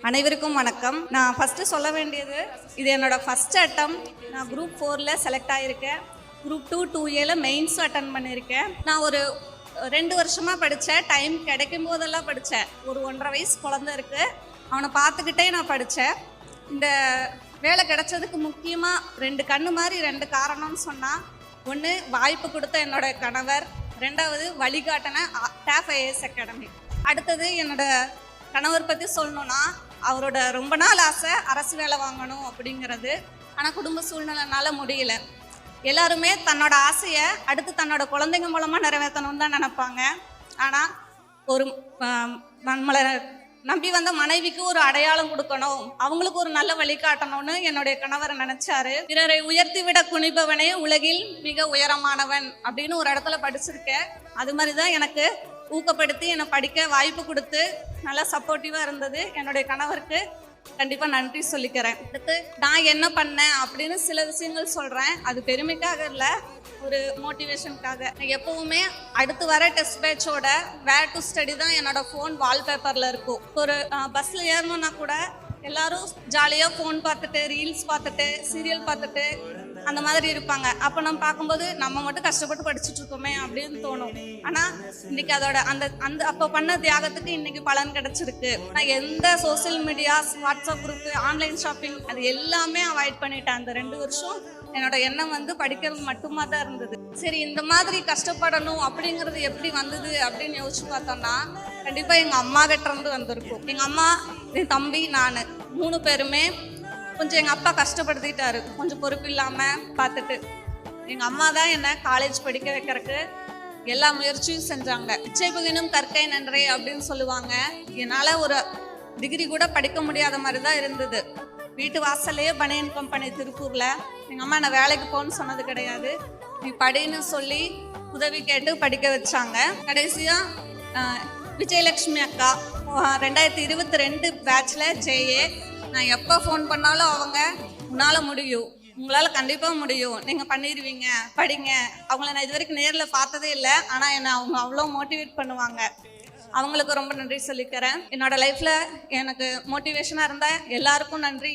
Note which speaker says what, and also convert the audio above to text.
Speaker 1: அனைவருக்கும் வணக்கம். நான் ஃபஸ்ட்டு சொல்ல வேண்டியது, இது என்னோடய ஃபஸ்ட் அட்டம். நான் குரூப் 4ல் செலக்ட் ஆகியிருக்கேன். குரூப் 2 2Aல மெயின்ஸும் அட்டன் பண்ணியிருக்கேன். நான் ஒரு 2 வருஷமாக படித்தேன். டைம் கிடைக்கும் போதெல்லாம் படித்தேன். ஒரு 1.5 வயசு குழந்தை இருக்குது, அவனை பார்த்துக்கிட்டே நான் படித்தேன். இந்த வேலை கிடைச்சதுக்கு முக்கியமாக 2 கண்ணு மாதிரி 2 காரணம்னு சொன்னால், ஒன்று வாய்ப்பு கொடுத்த என்னோடய கணவர், 2வது வழிகாட்டின டாப் ஐஏஎஸ் அகாடமி. அடுத்தது என்னோட கணவர் பற்றி சொல்லணுன்னா, அவரோட ரொம்ப நாள் ஆசை அரசு வேலை வாங்கணும் அப்படிங்கிறது. ஆனால் குடும்ப சூழ்நிலைனால முடியல. எல்லாருமே தன்னோட ஆசையை அடுத்து தன்னோட குழந்தைங்க மூலமாக நிறைவேற்றணும்னு தான் நினைப்பாங்க. ஆனால் ஒரு நம்மளை நம்பி வந்த மனைவிக்கு ஒரு அடையாளம் கொடுக்கணும், அவங்களுக்கு ஒரு நல்ல வழிகாட்டணும்னு என்னுடைய கணவரை நினைச்சாரு. பிறரை உயர்த்தி விட குனிபவனே உலகில் மிக உயரமானவன் அப்படின்னு ஒரு இடத்துல படிச்சிருக்கேன். அது மாதிரி தான் எனக்கு ஊக்கப்படுத்தி என்னை படிக்க வாய்ப்பு கொடுத்து நல்லா சப்போர்ட்டிவாக இருந்தது என்னுடைய கணவருக்கு கண்டிப்பாக நன்றி சொல்லிக்கிறேன். அடுத்து நான் என்ன பண்ணேன் அப்படின்னு சில விஷயங்கள் சொல்கிறேன். அது பெருமைக்காக இல்லை, ஒரு மோட்டிவேஷனுக்காக. எப்பவுமே அடுத்து வர டெஸ்ட் பேட்சோட வேர் டு ஸ்டடி தான் என்னோட ஃபோன் வால்பேப்பரில் இருக்கும். ஒரு பஸ்ஸில் ஏறணும்னா கூட எல்லாரும் ஜாலியாக ஃபோன் பார்த்துட்டு ரீல்ஸ் பார்த்துட்டு சீரியல் பார்த்துட்டு அந்த மாதிரி இருப்பாங்க. அப்போ நம்ம பார்க்கும்போது நம்ம மட்டும் கஷ்டப்பட்டு படிச்சுட்டு இருக்கோமே அப்படின்னு தோணும். ஆனால் இன்னைக்கு அதோட அந்த அப்போ பண்ண தியாகத்துக்கு இன்னைக்கு பலன் கிடைச்சிருக்கு. நான் எந்த social medias, WhatsApp group, online shopping அது எல்லாமே அவாய்ட் பண்ணிட்டேன். அந்த 2 வருஷம் என்னோட எண்ணம் வந்து படிக்கிறது மட்டுமா தான் இருந்தது. சரி, இந்த மாதிரி கஷ்டப்படணும் அப்படிங்கிறது எப்படி வந்தது அப்படின்னு யோசிச்சு பார்த்தோம்னா, கண்டிப்பாக எங்கள் அம்மா கிட்ட இருந்து வந்திருக்கும். எங்கள் அம்மா, என் தம்பி, நான் 3 பேருமே கொஞ்சம் எங்கள் அப்பா கஷ்டப்படுத்திட்டாரு, கொஞ்சம் பொறுப்பு இல்லாமல் பார்த்துட்டு. எங்கள் அம்மா தான் என்னை காலேஜ் படிக்க வைக்கிறதுக்கு எல்லா முயற்சியும் செஞ்சாங்க. இச்சை புகினும் கற்கை நன்றே அப்படின்னு சொல்லுவாங்க. என்னால் ஒரு டிகிரி கூட படிக்க முடியாத மாதிரி தான் இருந்தது. வீட்டு வாசல்லையே பனியன் கம்பெனி திருப்பூரில். எங்கள் அம்மா நான் வேலைக்கு போகணுன்னு சொன்னது கிடையாது, நீ படின்னு சொல்லி உதவி கேட்டு படிக்க வச்சாங்க. கடைசியாக விஜயலட்சுமி அக்கா 2022 பேட்சில் ஜேஏ. நான் எப்போ ஃபோன் பண்ணாலும் அவங்க, உன்னால் முடியும், உங்களால் கண்டிப்பாக முடியும், நீங்கள் பண்ணிடுவீங்க, படிங்க. அவங்கள நான் இது வரைக்கும் நேரில் பார்த்ததே இல்லை, ஆனால் என்னை அவங்க அவ்வளோ மோட்டிவேட் பண்ணுவாங்க. அவங்களுக்கு ரொம்ப நன்றி சொல்லிக்கிறேன். என்னோட லைஃப்பில் எனக்கு மோட்டிவேஷனாக இருந்தால் எல்லாருக்கும் நன்றி.